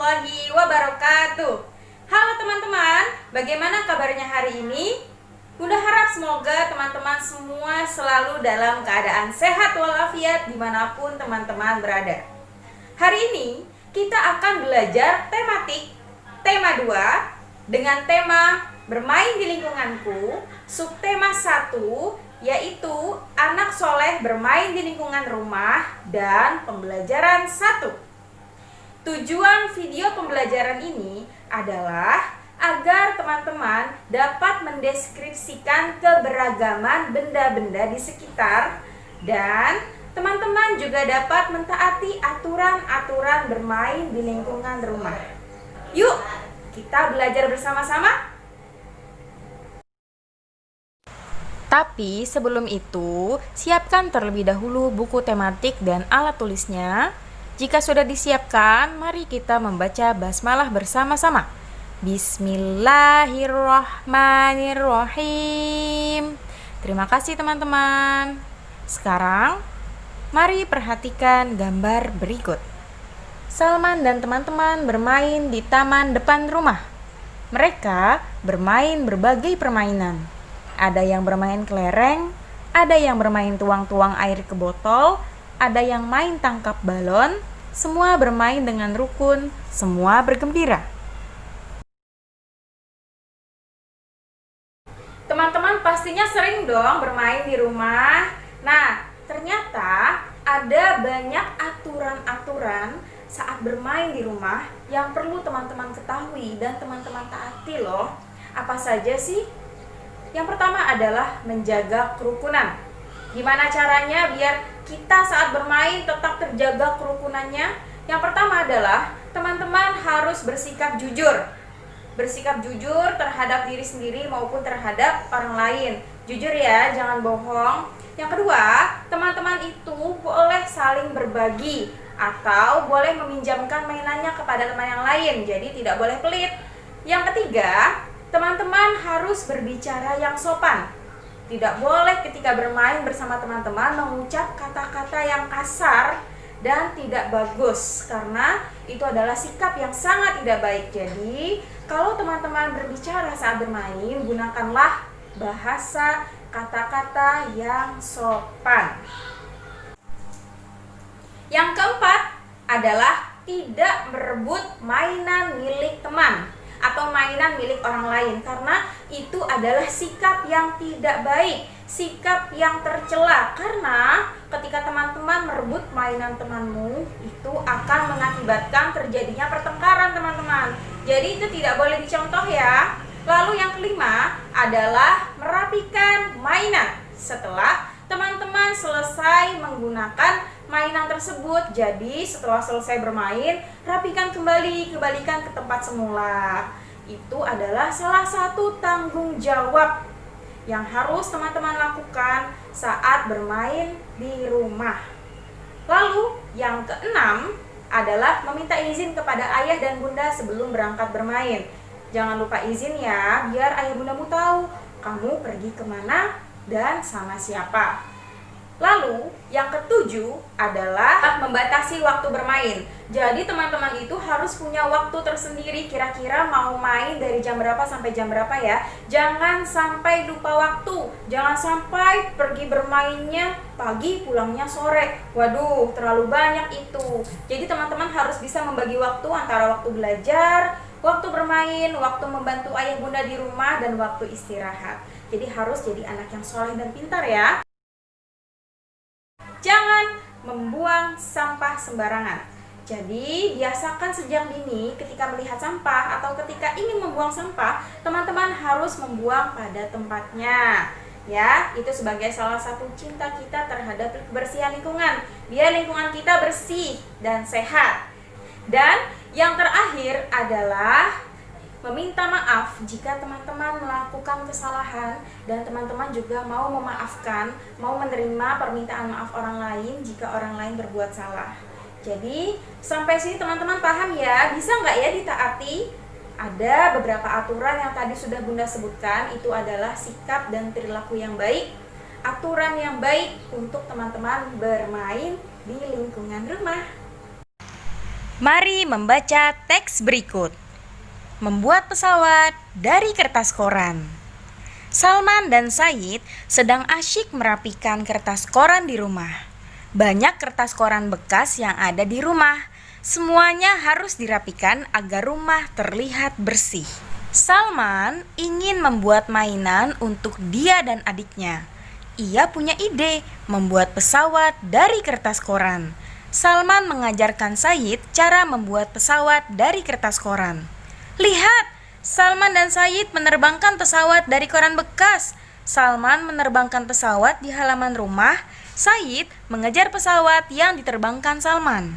warahmatullahi wabarakatuh. Halo teman-teman, bagaimana kabarnya hari ini? Bunda harap semoga teman-teman semua selalu dalam keadaan sehat walafiat dimanapun teman-teman berada. Hari ini kita akan belajar tematik tema 2 dengan tema bermain di lingkunganku, subtema 1 yaitu anak soleh bermain di lingkungan rumah, dan pembelajaran 1. Tujuan video pembelajaran ini adalah agar teman-teman dapat mendeskripsikan keberagaman benda-benda di sekitar, dan teman-teman juga dapat mentaati aturan-aturan bermain di lingkungan rumah. Yuk, kita belajar bersama-sama. Tapi sebelum itu, siapkan terlebih dahulu buku tematik dan alat tulisnya. Jika sudah disiapkan, mari kita membaca basmalah bersama-sama. Bismillahirrahmanirrahim. Terima kasih teman-teman. Sekarang, mari perhatikan gambar berikut. Salman dan teman-teman bermain di taman depan rumah. Mereka bermain berbagai permainan. Ada yang bermain kelereng, ada yang bermain tuang-tuang air ke botol, ada yang main tangkap balon. Semua bermain dengan rukun, semua bergembira. Teman-teman pastinya sering dong bermain di rumah. Nah, ternyata ada banyak aturan-aturan saat bermain di rumah yang perlu teman-teman ketahui dan teman-teman taati loh. Apa saja sih? Yang pertama adalah menjaga kerukunan. Gimana caranya biar kita saat bermain tetap terjaga kerukunannya? Yang pertama adalah teman-teman harus bersikap jujur. Bersikap jujur terhadap diri sendiri maupun terhadap orang lain. Jujur ya, jangan bohong. Yang kedua, teman-teman itu boleh saling berbagi atau boleh meminjamkan mainannya kepada teman yang lain. Jadi tidak boleh pelit. Yang ketiga, teman-teman harus berbicara yang sopan. Tidak boleh ketika bermain bersama teman-teman mengucap kata-kata yang kasar dan tidak bagus, karena itu adalah sikap yang sangat tidak baik. Jadi, kalau teman-teman berbicara saat bermain, gunakanlah bahasa kata-kata yang sopan. Yang keempat adalah tidak merebut mainan milik teman atau mainan milik orang lain, karena itu adalah sikap yang tidak baik, sikap yang tercela. Karena ketika teman-teman merebut mainan temanmu, itu akan mengakibatkan terjadinya pertengkaran teman-teman. Jadi itu tidak boleh dicontoh ya. Lalu yang kelima adalah merapikan mainan setelah teman-teman selesai menggunakan mainan tersebut. Jadi setelah selesai bermain, rapikan kembali, kembalikan ke tempat semula. Itu adalah salah satu tanggung jawab yang harus teman-teman lakukan saat bermain di rumah. Lalu yang keenam adalah meminta izin kepada ayah dan bunda sebelum berangkat bermain. Jangan lupa izin ya, biar ayah bundamu tahu kamu pergi kemana dan sama siapa. Lalu yang ketujuh adalah membatasi waktu bermain. Jadi teman-teman itu harus punya waktu tersendiri, kira-kira mau main dari jam berapa sampai jam berapa ya. Jangan sampai lupa waktu. Jangan sampai pergi bermainnya pagi, pulangnya sore. Waduh, terlalu banyak itu. Jadi teman-teman harus bisa membagi waktu antara waktu belajar, waktu bermain, waktu membantu ayah bunda di rumah, dan waktu istirahat. Jadi harus jadi anak yang soleh dan pintar ya. Jangan membuang sampah sembarangan. Jadi biasakan sejak dini ketika melihat sampah atau ketika ingin membuang sampah, teman-teman harus membuang pada tempatnya. Ya, itu sebagai salah satu cinta kita terhadap kebersihan lingkungan. Biar lingkungan kita bersih dan sehat. Dan yang terakhir adalah meminta maaf jika teman-teman melakukan kesalahan, dan teman-teman juga mau memaafkan, mau menerima permintaan maaf orang lain jika orang lain berbuat salah. Jadi sampai sini teman-teman paham ya? Bisa nggak ya ditaati? Ada beberapa aturan yang tadi sudah Bunda sebutkan, itu adalah sikap dan perilaku yang baik, aturan yang baik untuk teman-teman bermain di lingkungan rumah. Mari membaca teks berikut. Membuat pesawat dari kertas koran. Salman dan Said sedang asyik merapikan kertas koran di rumah. Banyak kertas koran bekas yang ada di rumah. Semuanya harus dirapikan agar rumah terlihat bersih. Salman ingin membuat mainan untuk dia dan adiknya. Ia punya ide membuat pesawat dari kertas koran. Salman mengajarkan Said cara membuat pesawat dari kertas koran. Lihat, Salman dan Said menerbangkan pesawat dari koran bekas. Salman menerbangkan pesawat di halaman rumah. Said mengejar pesawat yang diterbangkan Salman.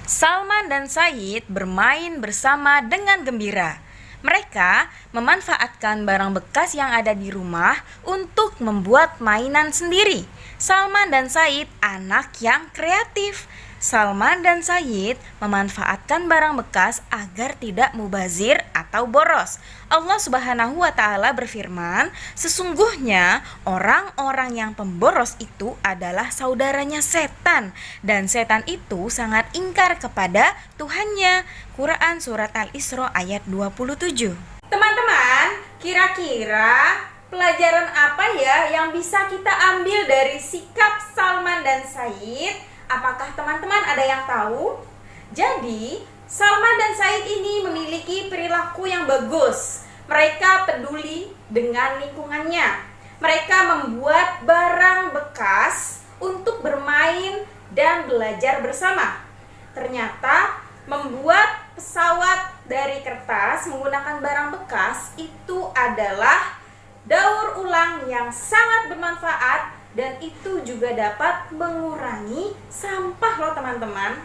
Salman dan Said bermain bersama dengan gembira. Mereka memanfaatkan barang bekas yang ada di rumah untuk membuat mainan sendiri. Salman dan Said anak yang kreatif. Salman dan Said memanfaatkan barang bekas agar tidak mubazir atau boros. Allah Subhanahu wa Ta'ala berfirman, sesungguhnya orang-orang yang pemboros itu adalah saudaranya setan, dan setan itu sangat ingkar kepada Tuhannya. Quran Surat Al-Isra ayat 27. Teman-teman, kira-kira pelajaran apa ya yang bisa kita ambil dari sikap Salman dan Said? Apakah teman-teman ada yang tahu? Jadi, Salman dan Said ini memiliki perilaku yang bagus. Mereka peduli dengan lingkungannya. Mereka membuat barang bekas untuk bermain dan belajar bersama. Ternyata, membuat pesawat dari kertas menggunakan barang bekas itu adalah daur ulang yang sangat bermanfaat, dan itu juga dapat mengurangi sampah loh teman-teman.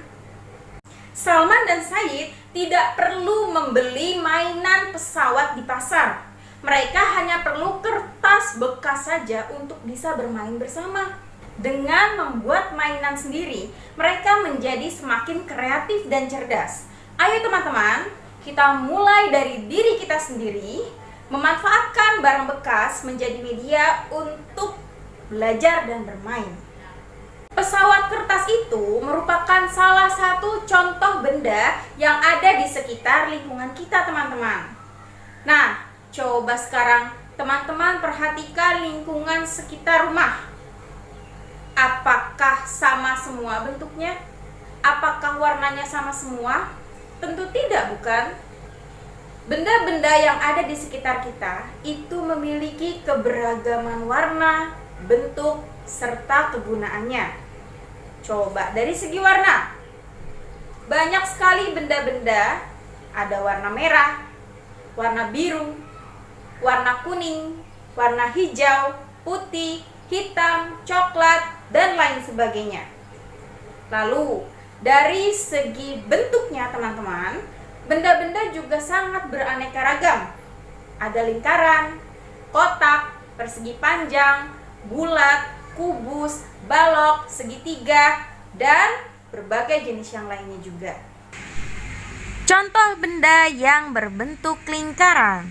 Salman dan Said tidak perlu membeli mainan pesawat di pasar. Mereka hanya perlu kertas bekas saja untuk bisa bermain bersama. Dengan membuat mainan sendiri, mereka menjadi semakin kreatif dan cerdas. Ayo teman-teman, kita mulai dari diri kita sendiri, memanfaatkan barang bekas menjadi media untuk belajar dan bermain. Pesawat kertas itu merupakan salah satu contoh benda yang ada di sekitar lingkungan kita, teman-teman. Nah, coba sekarang teman-teman perhatikan lingkungan sekitar rumah. Apakah sama semua bentuknya? Apakah warnanya sama semua? Tentu tidak, bukan? Benda-benda yang ada di sekitar kita itu memiliki keberagaman warna, bentuk, serta kegunaannya. Coba dari segi warna, banyak sekali benda-benda. Ada warna merah, warna biru, warna kuning, warna hijau, putih, hitam, coklat, dan lain sebagainya. Lalu dari segi bentuknya teman-teman, benda-benda juga sangat beraneka ragam. Ada lingkaran, kotak, persegi panjang, bulat, kubus, balok, segitiga, dan berbagai jenis yang lainnya juga. Contoh benda yang berbentuk lingkaran.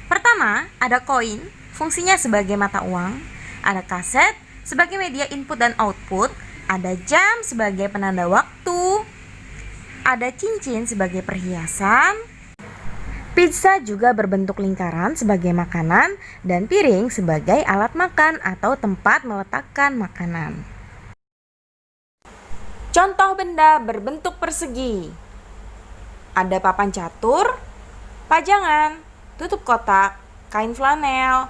Pertama, ada koin, fungsinya sebagai mata uang. Ada kaset sebagai media input dan output. Ada jam sebagai penanda waktu. Ada cincin sebagai perhiasan. Pizza juga berbentuk lingkaran sebagai makanan, dan piring sebagai alat makan atau tempat meletakkan makanan. Contoh benda berbentuk persegi. Ada papan catur, pajangan, tutup kotak, kain flanel,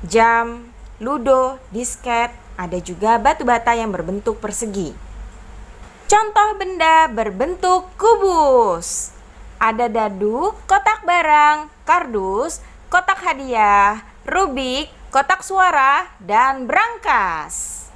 jam, ludo, disket. Ada juga batu bata yang berbentuk persegi. Contoh benda berbentuk kubus. Ada dadu, kotak barang, kardus, kotak hadiah, rubik, kotak suara, dan brankas.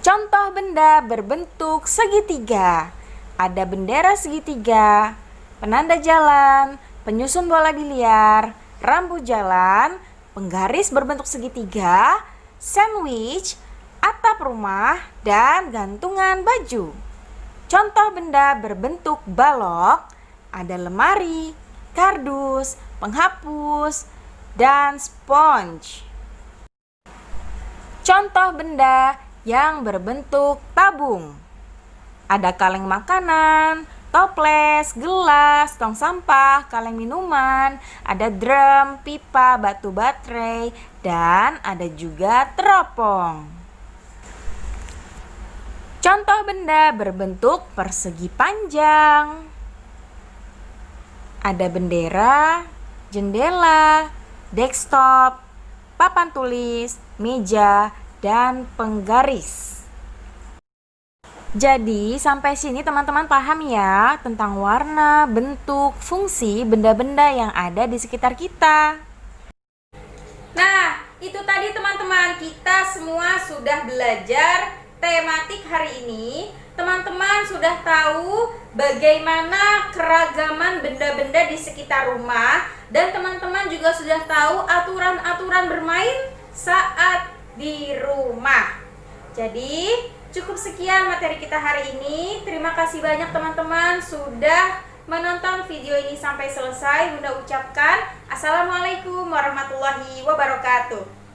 Contoh benda berbentuk segitiga. Ada bendera segitiga, penanda jalan, penyusun bola biliar, rambu jalan, penggaris berbentuk segitiga, sandwich, atap rumah, dan gantungan baju. Contoh benda berbentuk balok, ada lemari, kardus, penghapus, dan sponge. Contoh benda yang berbentuk tabung. Ada kaleng makanan, toples, gelas, tong sampah, kaleng minuman, ada drum, pipa, batu baterai, dan ada juga teropong. Contoh benda berbentuk persegi panjang. Ada bendera, jendela, desktop, papan tulis, meja, dan penggaris. Jadi sampai sini teman-teman paham ya tentang warna, bentuk, fungsi benda-benda yang ada di sekitar kita. Nah, itu tadi teman-teman, kita semua sudah belajar tematik hari ini. Teman-teman sudah tahu bagaimana keragaman benda-benda di sekitar rumah, dan teman-teman juga sudah tahu aturan-aturan bermain saat di rumah. Jadi cukup sekian materi kita hari ini. Terima kasih banyak teman-teman sudah menonton video ini sampai selesai. Bunda ucapkan Assalamualaikum warahmatullahi wabarakatuh.